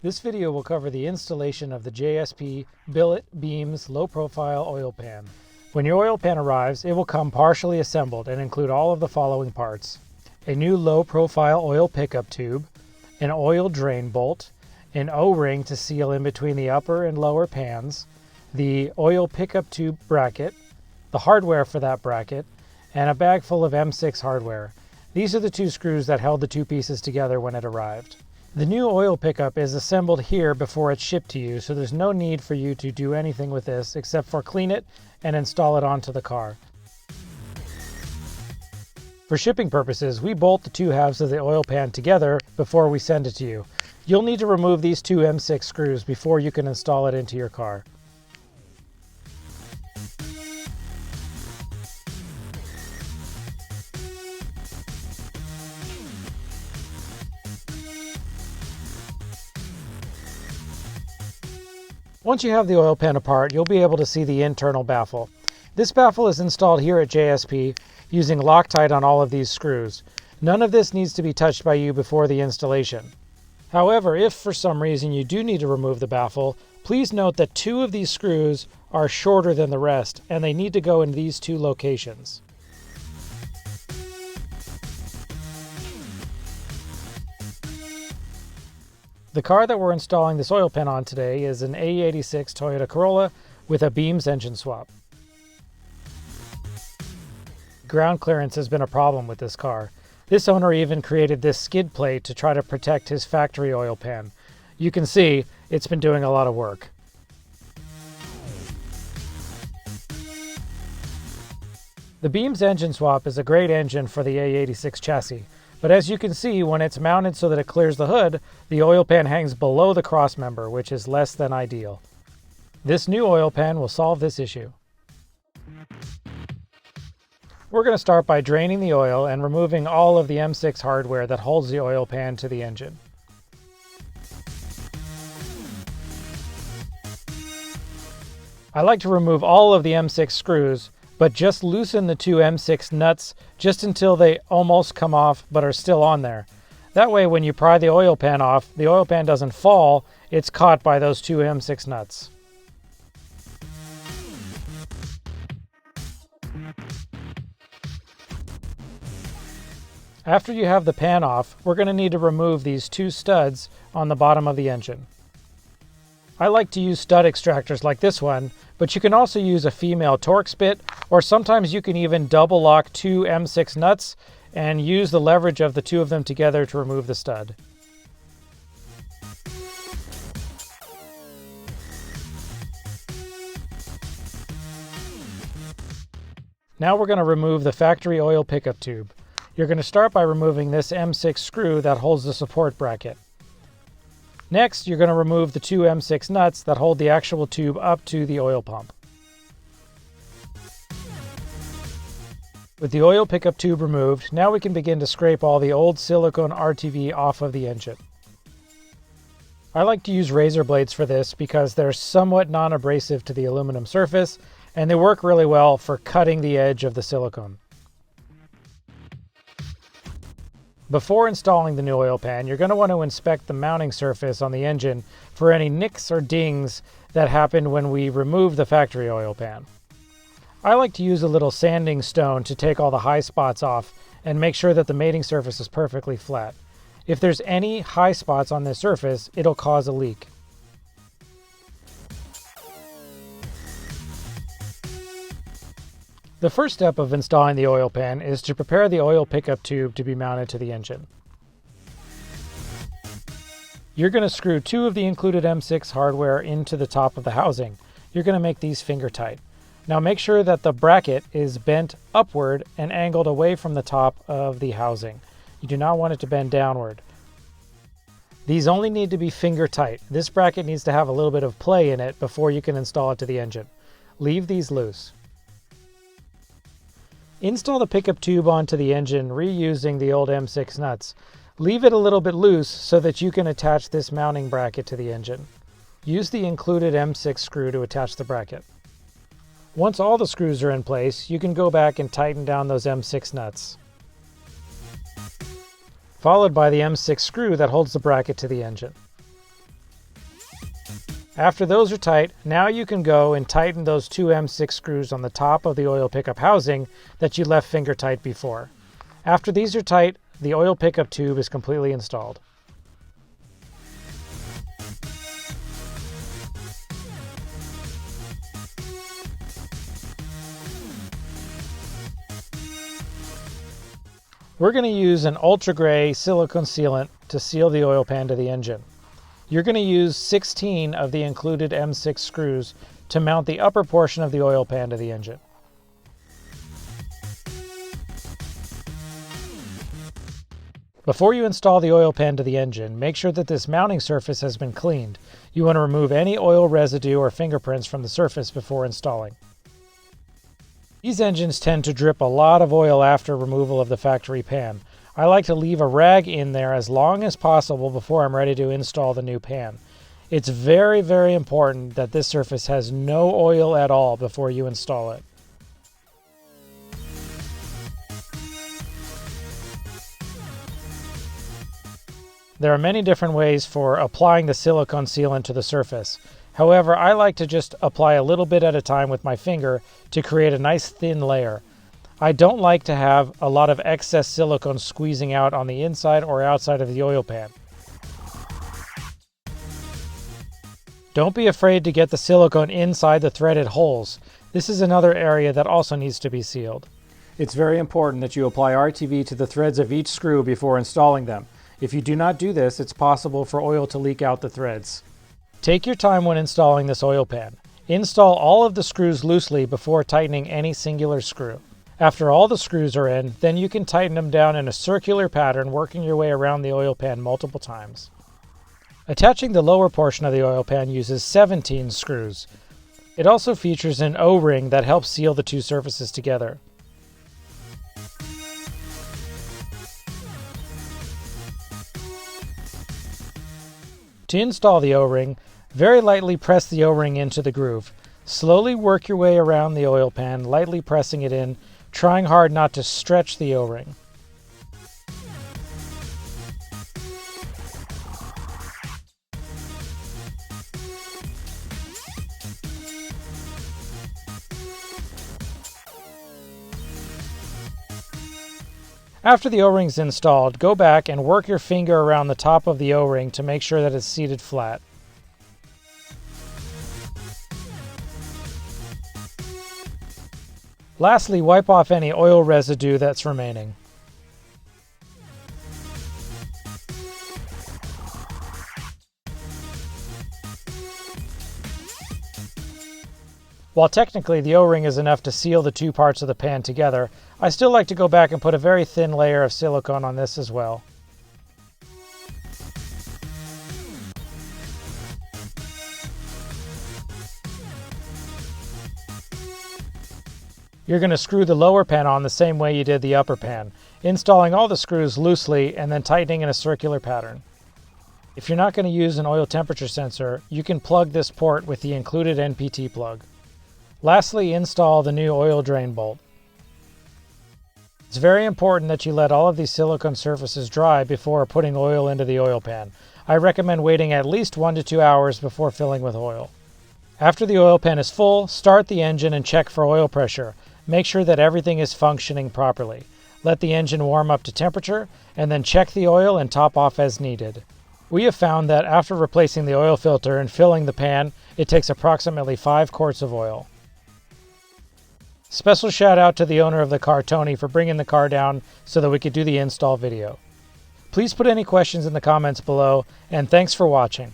This video will cover the installation of the JSP Billet Beams low profile oil pan. When your oil pan arrives, it will come partially assembled and include all of the following parts: a new low profile oil pickup tube, an oil drain bolt, an O-ring to seal in between the upper and lower pans, the oil pickup tube bracket, the hardware for that bracket, and a bag full of M6 hardware. These are the two screws that held the two pieces together when it arrived. The new oil pickup is assembled here before it's shipped to you, so there's no need for you to do anything with this except for clean it and install it onto the car. For shipping purposes, we bolt the two halves of the oil pan together before we send it to you. You'll need to remove these two M6 screws before you can install it into your car. Once you have the oil pan apart, you'll be able to see the internal baffle. This baffle is installed here at JSP using Loctite on all of these screws. None of this needs to be touched by you before the installation. However, if for some reason you do need to remove the baffle, please note that two of these screws are shorter than the rest, and they need to go in these two locations. The car that we're installing this oil pan on today is an AE86 Toyota Corolla with a Beams engine swap. Ground clearance has been a problem with this car. This owner even created this skid plate to try to protect his factory oil pan. You can see it's been doing a lot of work. The Beams engine swap is a great engine for the AE86 chassis. But as you can see, when it's mounted so that it clears the hood, the oil pan hangs below the crossmember, which is less than ideal. This new oil pan will solve this issue. We're going to start by draining the oil and removing all of the M6 hardware that holds the oil pan to the engine. I like to remove all of the M6 screws, but just loosen the two M6 nuts just until they almost come off but are still on there. That way when you pry the oil pan off, the oil pan doesn't fall, it's caught by those two M6 nuts. After you have the pan off, we're going to need to remove these two studs on the bottom of the engine. I like to use stud extractors like this one, but you can also use a female Torx bit, or sometimes you can even double lock two M6 nuts and use the leverage of the two of them together to remove the stud. Now we're going to remove the factory oil pickup tube. You're going to start by removing this M6 screw that holds the support bracket. Next, you're going to remove the two M6 nuts that hold the actual tube up to the oil pump. With the oil pickup tube removed, now we can begin to scrape all the old silicone RTV off of the engine. I like to use razor blades for this because they're somewhat non-abrasive to the aluminum surface, and they work really well for cutting the edge of the silicone. Before installing the new oil pan, you're going to want to inspect the mounting surface on the engine for any nicks or dings that happened when we removed the factory oil pan. I like to use a little sanding stone to take all the high spots off and make sure that the mating surface is perfectly flat. If there's any high spots on this surface, it'll cause a leak. The first step of installing the oil pan is to prepare the oil pickup tube to be mounted to the engine. You're going to screw two of the included M6 hardware into the top of the housing. You're going to make these finger tight. Now make sure that the bracket is bent upward and angled away from the top of the housing. You do not want it to bend downward. These only need to be finger tight. This bracket needs to have a little bit of play in it before you can install it to the engine. Leave these loose. Install the pickup tube onto the engine reusing the old M6 nuts. Leave it a little bit loose so that you can attach this mounting bracket to the engine. Use the included M6 screw to attach the bracket. Once all the screws are in place, you can go back and tighten down those M6 nuts. followed by the M6 screw that holds the bracket to the engine. After those are tight, now you can go and tighten those two M6 screws on the top of the oil pickup housing that you left finger tight before. After these are tight, the oil pickup tube is completely installed. We're going to use an ultra gray silicone sealant to seal the oil pan to the engine. You're going to use 16 of the included M6 screws to mount the upper portion of the oil pan to the engine. Before you install the oil pan to the engine, make sure that this mounting surface has been cleaned. You want to remove any oil residue or fingerprints from the surface before installing. These engines tend to drip a lot of oil after removal of the factory pan. I like to leave a rag in there as long as possible before I'm ready to install the new pan. It's very, very important that this surface has no oil at all before you install it. There are many different ways for applying the silicone sealant to the surface. However, I like to just apply a little bit at a time with my finger to create a nice thin layer. I don't like to have a lot of excess silicone squeezing out on the inside or outside of the oil pan. Don't be afraid to get the silicone inside the threaded holes. This is another area that also needs to be sealed. It's very important that you apply RTV to the threads of each screw before installing them. If you do not do this, it's possible for oil to leak out the threads. Take your time when installing this oil pan. Install all of the screws loosely before tightening any singular screw. After all the screws are in, then you can tighten them down in a circular pattern, working your way around the oil pan multiple times. Attaching the lower portion of the oil pan uses 17 screws. It also features an O-ring that helps seal the two surfaces together. To install the O-ring, very lightly press the O-ring into the groove. Slowly work your way around the oil pan, lightly pressing it in, trying hard not to stretch the O-ring. After the O-ring is installed, go back and work your finger around the top of the O-ring to make sure that it's seated flat. Lastly, wipe off any oil residue that's remaining. While technically the O-ring is enough to seal the two parts of the pan together, I still like to go back and put a very thin layer of silicone on this as well. You're going to screw the lower pan on the same way you did the upper pan, installing all the screws loosely and then tightening in a circular pattern. If you're not going to use an oil temperature sensor, you can plug this port with the included NPT plug. Lastly, install the new oil drain bolt. It's very important that you let all of these silicone surfaces dry before putting oil into the oil pan. I recommend waiting at least 1 to 2 hours before filling with oil. After the oil pan is full, start the engine and check for oil pressure. Make sure that everything is functioning properly. Let the engine warm up to temperature, and then check the oil and top off as needed. We have found that after replacing the oil filter and filling the pan, it takes approximately 5 quarts of oil. Special shout out to the owner of the car, Tony, for bringing the car down so that we could do the install video. Please put any questions in the comments below, and thanks for watching.